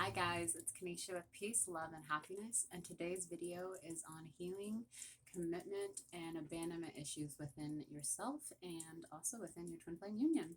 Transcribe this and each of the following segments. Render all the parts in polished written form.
Hi guys, it's Kanisha with Peace, Love, and Happiness, and today's video is on healing, commitment, and abandonment issues within yourself and also within your twin flame union.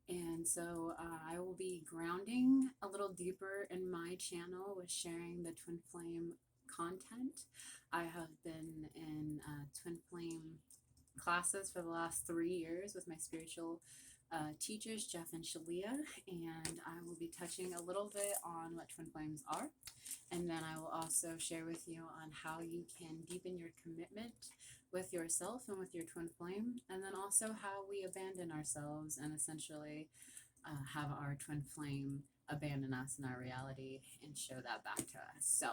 And so I will be grounding a little deeper in my channel with sharing the twin flame content. I have been in twin flame classes for the last 3 years with my spiritual teachers, Jeff and Shalia, and I will be touching a little bit on what twin flames are, and then I will also share with you on how you can deepen your commitment with yourself and with your twin flame, and then also how we abandon ourselves and essentially have our twin flame abandon us in our reality and show that back to us. So,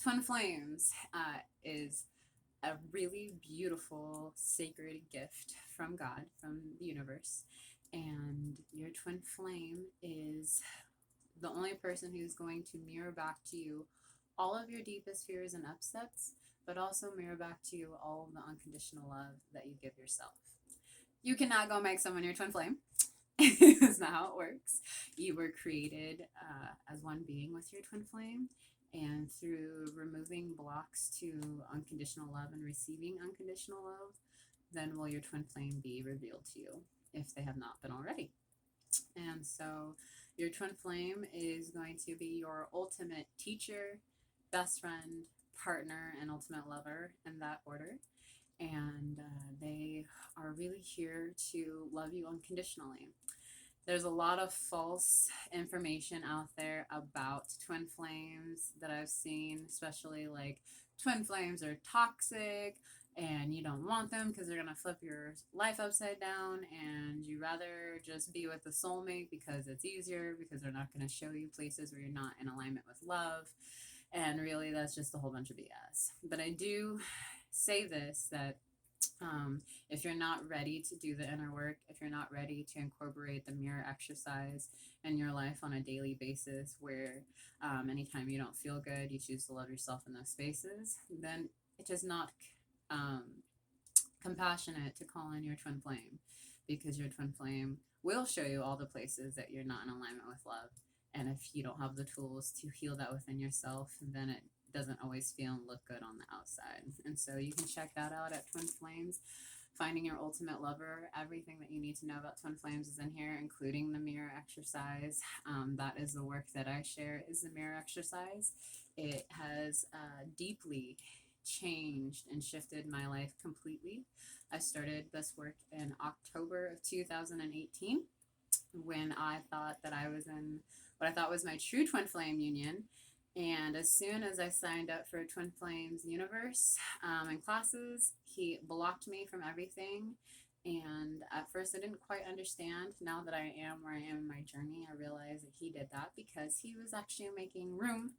twin flames is a really beautiful sacred gift from God, from the universe. And your twin flame is the only person who's going to mirror back to you all of your deepest fears and upsets, but also mirror back to you all of the unconditional love that you give yourself. You cannot go make someone your twin flame. That's not how it works. You were created as one being with your twin flame. And through removing blocks to unconditional love and receiving unconditional love, then will your twin flame be revealed to you if they have not been already. And so your twin flame is going to be your ultimate teacher, best friend, partner, and ultimate lover in that order. And they are really here to love you unconditionally. There's a lot of false information out there about twin flames that I've seen, especially like twin flames are toxic and you don't want them because they're going to flip your life upside down, and you rather just be with the soulmate because it's easier, because they're not going to show you places where you're not in alignment with love. And really, that's just a whole bunch of BS. But I do say this, that if you're not ready to do the inner work, if you're not ready to incorporate the mirror exercise in your life on a daily basis, where anytime you don't feel good, you choose to love yourself in those spaces, then it is not compassionate to call in your twin flame, because your twin flame will show you all the places that you're not in alignment with love. And if you don't have the tools to heal that within yourself, then it doesn't always feel and look good on the outside. And so you can check that out at Twin Flames, Finding Your Ultimate Lover. Everything that you need to know about Twin Flames is in here, including the mirror exercise. That is the work that I share, is the mirror exercise. It has deeply changed and shifted my life completely. I started this work in October of 2018, when I thought that I was in what I thought was my true twin flame union. And as soon as I signed up for Twin Flames Universe and classes, he blocked me from everything. And at first I didn't quite understand. Now that I am where I am in my journey, I realize that he did that because he was actually making room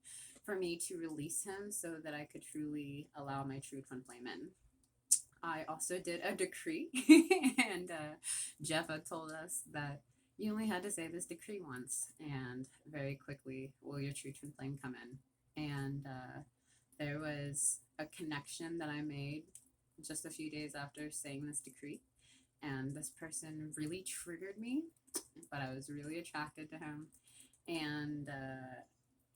for me to release him so that I could truly allow my true twin flame in. I also did a decree, and Jeff had told us that you only had to say this decree once, and very quickly will your true twin flame come in. And there was a connection that I made just a few days after saying this decree, and this person really triggered me, but I was really attracted to him, and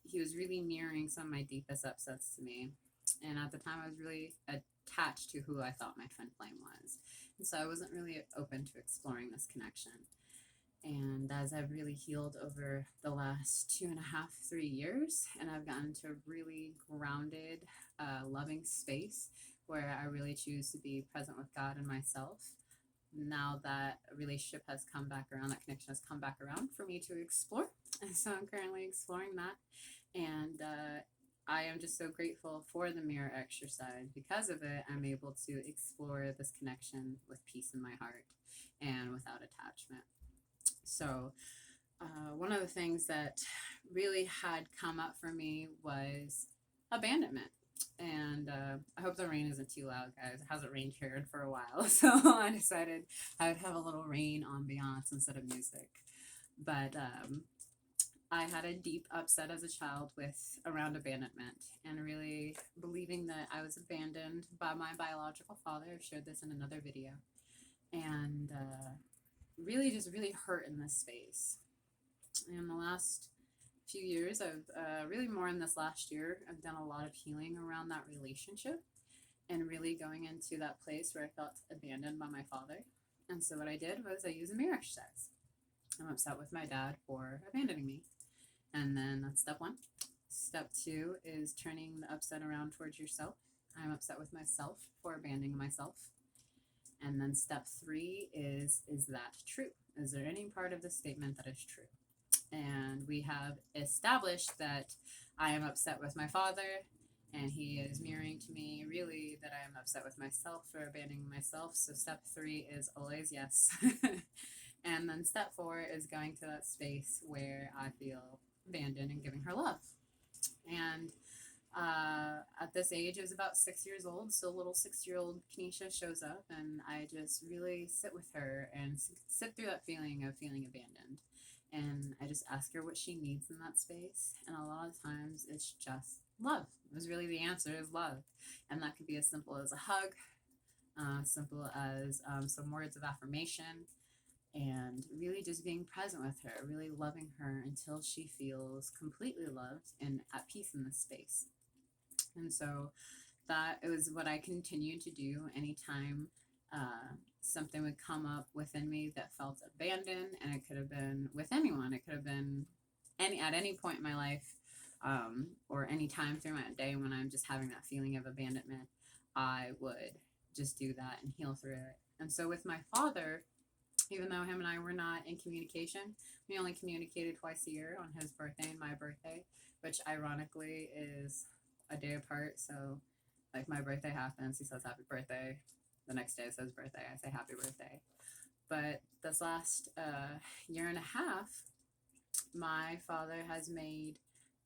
he was really mirroring some of my deepest upsets to me. And at the time, I was really attached to who I thought my twin flame was. And so I wasn't really open to exploring this connection. And as I've really healed over the last 2.5, 3 years, and I've gotten to a really grounded, loving space where I really choose to be present with God and myself, now that a relationship has come back around, that connection has come back around for me to explore. And so I'm currently exploring that. And I am just so grateful for the mirror exercise. Because of it, I'm able to explore this connection with peace in my heart and without attachment. So one of the things that really had come up for me was abandonment. And I hope the rain isn't too loud, guys. It hasn't rained here for a while, so I decided I would have a little rain ambiance instead of music. But I had a deep upset as a child around abandonment, and really believing that I was abandoned by my biological father. I've shared this in another video. And really hurt in this space. In the last few years, I've really more in this last year, I've done a lot of healing around that relationship and really going into that place where I felt abandoned by my father. And so what I did was I used a mirror exercise. I'm upset with my dad for abandoning me. And then that's step one. Step two is turning the upset around towards yourself. I'm upset with myself for abandoning myself. And then step three is that true? Is there any part of the statement that is true? And we have established that I am upset with my father, and he is mirroring to me really that I am upset with myself for abandoning myself. So step three is always yes. And then step four is going to that space where I feel abandoned and giving her love. And at this age, it was about 6 years old. So little 6-year-old Kenesha shows up, and I just really sit with her and sit through that feeling of feeling abandoned. And I just ask her what she needs in that space. And a lot of times it's just love. It was really the answer is love. And that could be as simple as a hug, simple as some words of affirmation, and really just being present with her, really loving her until she feels completely loved and at peace in this space. And so that was what I continued to do anytime something would come up within me that felt abandoned. And it could have been with anyone. It could have been at any point in my life, or any time through my day when I'm just having that feeling of abandonment. I would just do that and heal through it. And so with my father, even though him and I were not in communication, we only communicated twice a year, on his birthday and my birthday, which ironically is a day apart. So like my birthday happens, he says happy birthday. The next day it says birthday, I say happy birthday. But this last year and a half, my father has made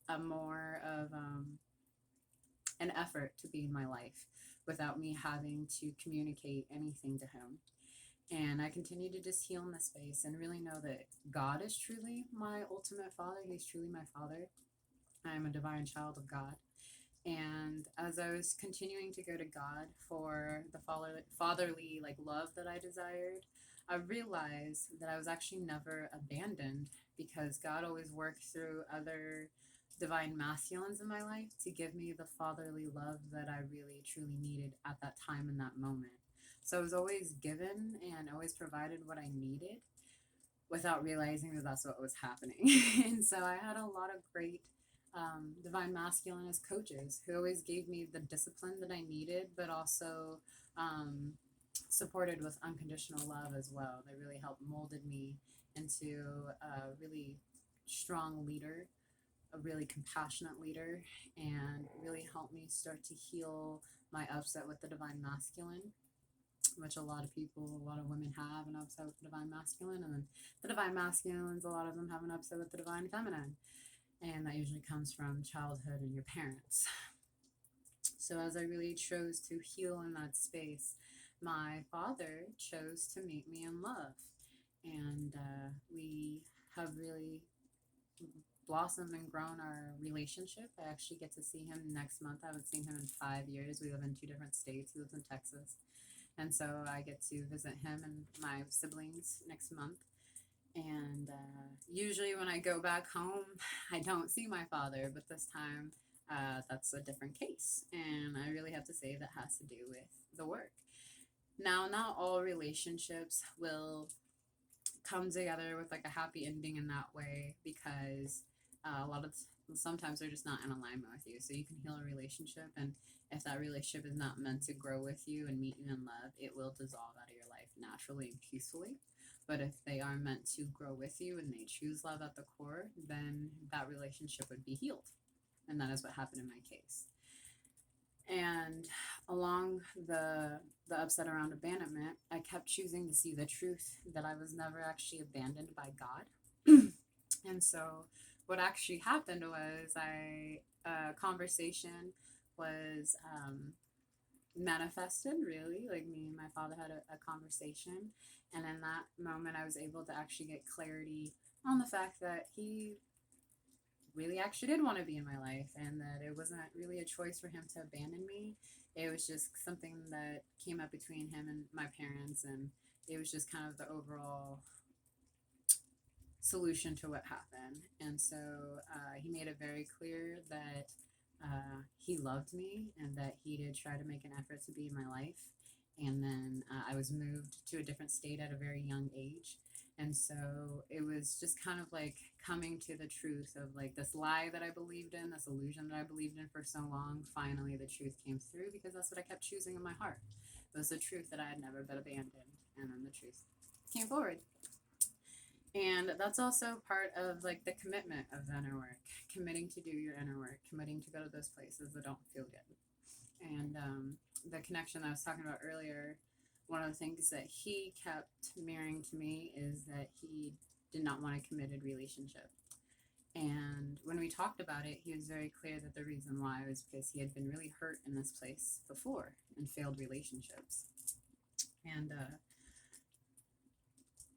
a more of an effort to be in my life without me having to communicate anything to him. And I continue to just heal in this space and really know that God is truly my ultimate father. He's truly my father. I am a divine child of God. And as I was continuing to go to God for the fatherly like love that I desired, I realized that I was actually never abandoned, because God always worked through other divine masculines in my life to give me the fatherly love that I really truly needed at that time in that moment. So I was always given and always provided what I needed without realizing that that's what was happening. And so I had a lot of great divine masculine as coaches who always gave me the discipline that I needed, but also supported with unconditional love as well. They really helped molded me into a really strong leader, a really compassionate leader, and really helped me start to heal my upset with the divine masculine, which a lot of women have an upset with the divine masculine, and then the divine masculines, a lot of them have an upset with the divine feminine, and that usually comes from childhood and your parents. So as I really chose to heal in that space, my father chose to meet me in love, and we have really blossomed and grown our relationship. I actually get to see him next month. I haven't seen him in 5 years. We live in 2 different states. He lives in Texas. And so I get to visit him and my siblings next month. And usually when I go back home, I don't see my father, but this time that's a different case. And I really have to say that has to do with the work. Now, not all relationships will come together with like a happy ending in that way, because sometimes they're just not in alignment with you. So you can heal a relationship, and if that relationship is not meant to grow with you and meet you in love, it will dissolve out of your life naturally and peacefully. But if they are meant to grow with you and they choose love at the core, then that relationship would be healed. And that is what happened in my case. And along the upset around abandonment, I kept choosing to see the truth that I was never actually abandoned by God. And so what actually happened was a conversation was manifested, really. Like me and my father had a conversation. And in that moment, I was able to actually get clarity on the fact that he really actually did want to be in my life, and that it wasn't really a choice for him to abandon me. It was just something that came up between him and my parents, and it was just kind of the overall solution to what happened. And so he made it very clear that he loved me and that he did try to make an effort to be in my life. And then I was moved to a different state at a very young age. And so it was just kind of like coming to the truth of like this lie that I believed in, this illusion that I believed in for so long. Finally, the truth came through because that's what I kept choosing in my heart. It was the truth that I had never been abandoned. And then the truth came forward. And that's also part of like the commitment of the inner work, committing to do your inner work, committing to go to those places that don't feel good. And the connection that I was talking about earlier, one of the things that he kept mirroring to me is that he did not want a committed relationship. And when we talked about it, he was very clear that the reason why was because he had been really hurt in this place before in failed relationships. And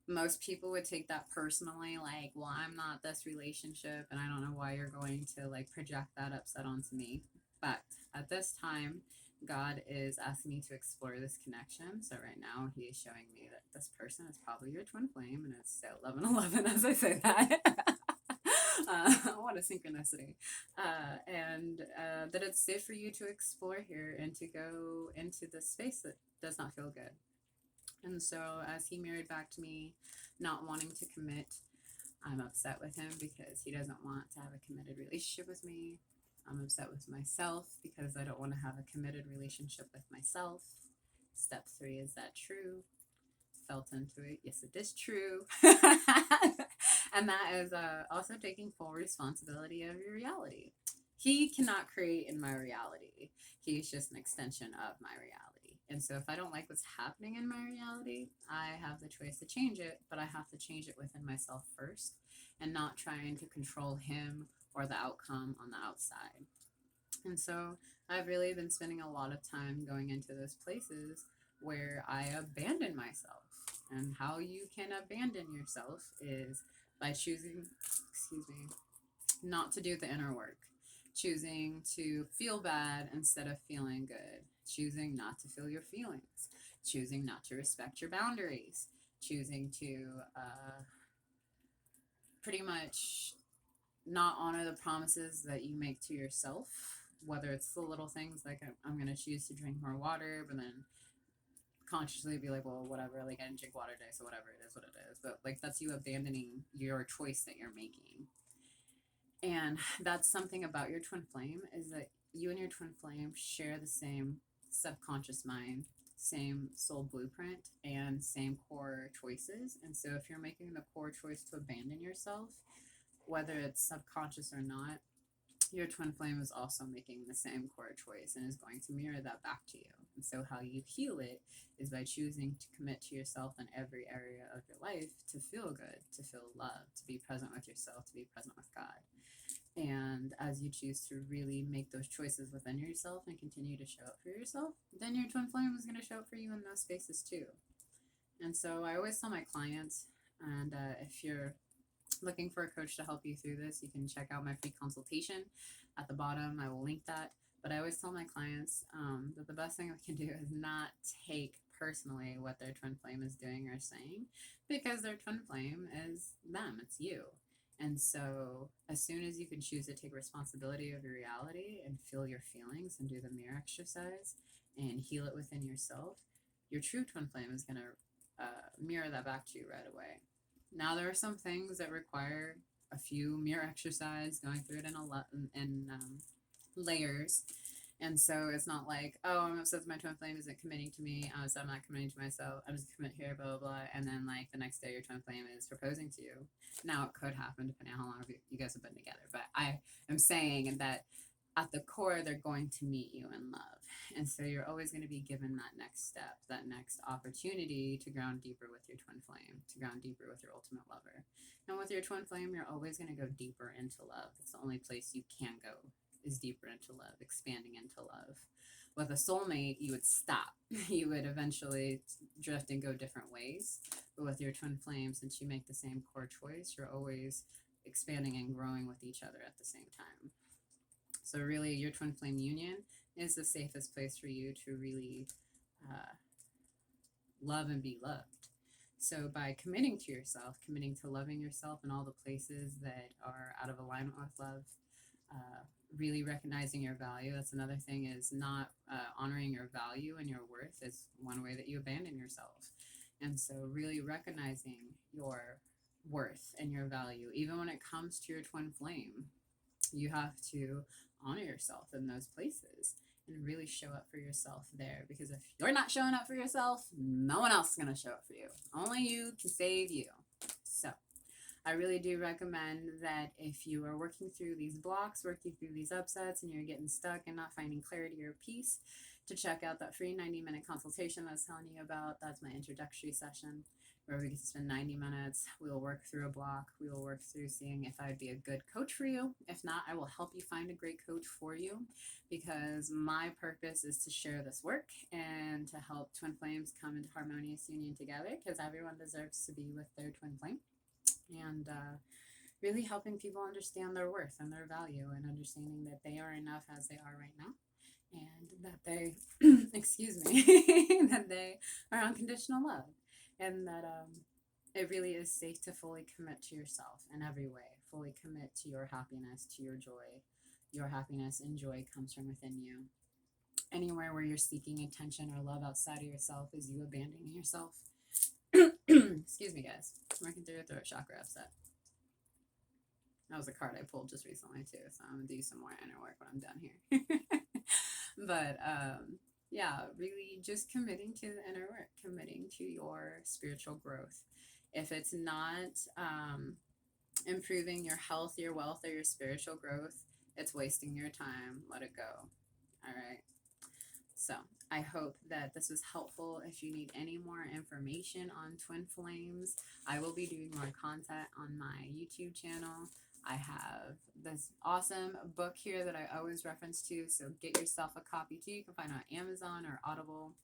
most people would take that personally, like, well, I'm not this relationship, and I don't know why you're going to like project that upset onto me. But at this time, God is asking me to explore this connection. So right now, He is showing me that this person is probably your twin flame, and it's so 11:11 as I say that. What a synchronicity. And that it's safe for you to explore here and to go into this space that does not feel good. And so as he mirrored back to me, not wanting to commit, I'm upset with him because he doesn't want to have a committed relationship with me. I'm upset with myself because I don't want to have a committed relationship with myself. Step 3, is that true? Felt into it. Yes, it is true. And that is also taking full responsibility of your reality. He cannot create in my reality. He's just an extension of my reality. And so if I don't like what's happening in my reality, I have the choice to change it, but I have to change it within myself first and not trying to control him or the outcome on the outside. And so I've really been spending a lot of time going into those places where I abandon myself. And how you can abandon yourself is by choosing, not to do the inner work, choosing to feel bad instead of feeling good, choosing not to feel your feelings, choosing not to respect your boundaries, choosing to pretty much not honor the promises that you make to yourself, whether it's the little things like I'm going to choose to drink more water, but then consciously be like, well, whatever, like I didn't drink water today, so whatever, it is what it is. But like that's you abandoning your choice that you're making. And that's something about your twin flame, is that you and your twin flame share the same subconscious mind, same soul blueprint, and same core choices. And so if you're making the core choice to abandon yourself, whether it's subconscious or not, your twin flame is also making the same core choice and is going to mirror that back to you. And so how you heal it is by choosing to commit to yourself in every area of your life to feel good, to feel loved, to be present with yourself, to be present with God. And as you choose to really make those choices within yourself and continue to show up for yourself, then your twin flame is going to show up for you in those spaces too. And so I always tell my clients, and if you're looking for a coach to help you through this, you can check out my free consultation at the bottom. I will link that. But I always tell my clients that the best thing we can do is not take personally what their twin flame is doing or saying, because their twin flame is them, it's you. And so as soon as you can choose to take responsibility of your reality and feel your feelings and do the mirror exercise and heal it within yourself, your true twin flame is going to mirror that back to you right away. Now, there are some things that require a few mirror exercise, going through it in layers. And so it's not like, oh, I'm upset that my twin flame isn't committing to me. I'm upset I'm not committing to myself. I'm just commit here, blah, blah, blah. And then like the next day your twin flame is proposing to you. Now it could happen depending on how long you guys have been together. But I am saying that at the core, they're going to meet you in love. And so you're always going to be given that next step, that next opportunity to ground deeper with your twin flame, to ground deeper with your ultimate lover. And with your twin flame, you're always going to go deeper into love. It's the only place you can go, is deeper into love, expanding into love. With a soulmate, you would stop. You would eventually drift and go different ways. But with your twin flame, since you make the same core choice, you're always expanding and growing with each other at the same time. So really, your twin flame union is the safest place for you to really love and be loved. So by committing to yourself, committing to loving yourself in all the places that are out of alignment with love, really recognizing your value. That's another thing, is not honoring your value and your worth is one way that you abandon yourself. And so really recognizing your worth and your value, even when it comes to your twin flame, you have to honor yourself in those places and really show up for yourself there. Because if you're not showing up for yourself, no one else is going to show up for you. Only you can save you. So I really do recommend that if you are working through these blocks, working through these upsets, and you're getting stuck and not finding clarity or peace, to check out that free 90-minute consultation I was telling you about. That's my introductory session, where we get to spend 90 minutes. We will work through a block. We will work through seeing if I would be a good coach for you. If not, I will help you find a great coach for you, because my purpose is to share this work and to help twin flames come into harmonious union together, because everyone deserves to be with their twin flame. And really helping people understand their worth and their value, and understanding that they are enough as they are right now, and that they, excuse me, that they are unconditional love, and that it really is safe to fully commit to yourself in every way, fully commit to your happiness, to your joy. Your happiness and joy comes from within you. Anywhere where you're seeking attention or love outside of yourself is you abandoning yourself. Excuse me, guys. I'm working through a throat chakra upset. That was a card I pulled just recently too, so I'm gonna do some more inner work when I'm done here. But yeah, really just committing to the inner work, committing to your spiritual growth. If it's not improving your health, your wealth, or your spiritual growth, it's wasting your time. Let it go. All right. So I hope that this was helpful. If you need any more information on twin flames, I will be doing more content on my YouTube channel. I have this awesome book here that I always reference to, so get yourself a copy too. You can find it on Amazon or Audible,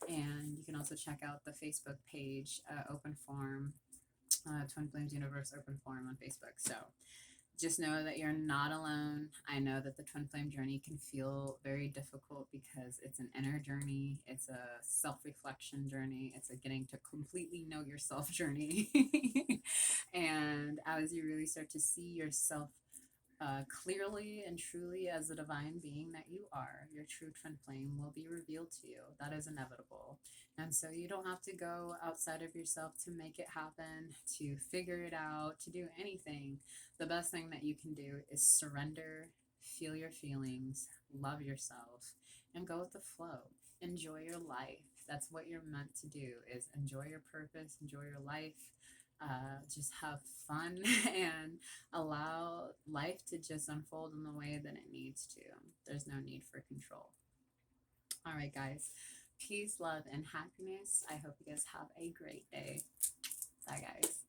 and you can also check out the Facebook page, Open Forum, Twin Flames Universe Open Forum on Facebook. So just know that you're not alone. I know that the twin flame journey can feel very difficult because it's an inner journey. It's a self-reflection journey. It's a getting to completely know yourself journey. And as you really start to see yourself clearly and truly as the divine being that you are, your true twin flame will be revealed to you. That is inevitable. And so you don't have to go outside of yourself to make it happen, to figure it out, to do anything. The best thing that you can do is surrender, feel your feelings, love yourself, and go with the flow. Enjoy your life. That's what you're meant to do, is enjoy your purpose, enjoy your life. Just have fun and allow life to just unfold in the way that it needs to. There's no need for control. All right, guys. Peace, love, and happiness. I hope you guys have a great day. Bye, guys.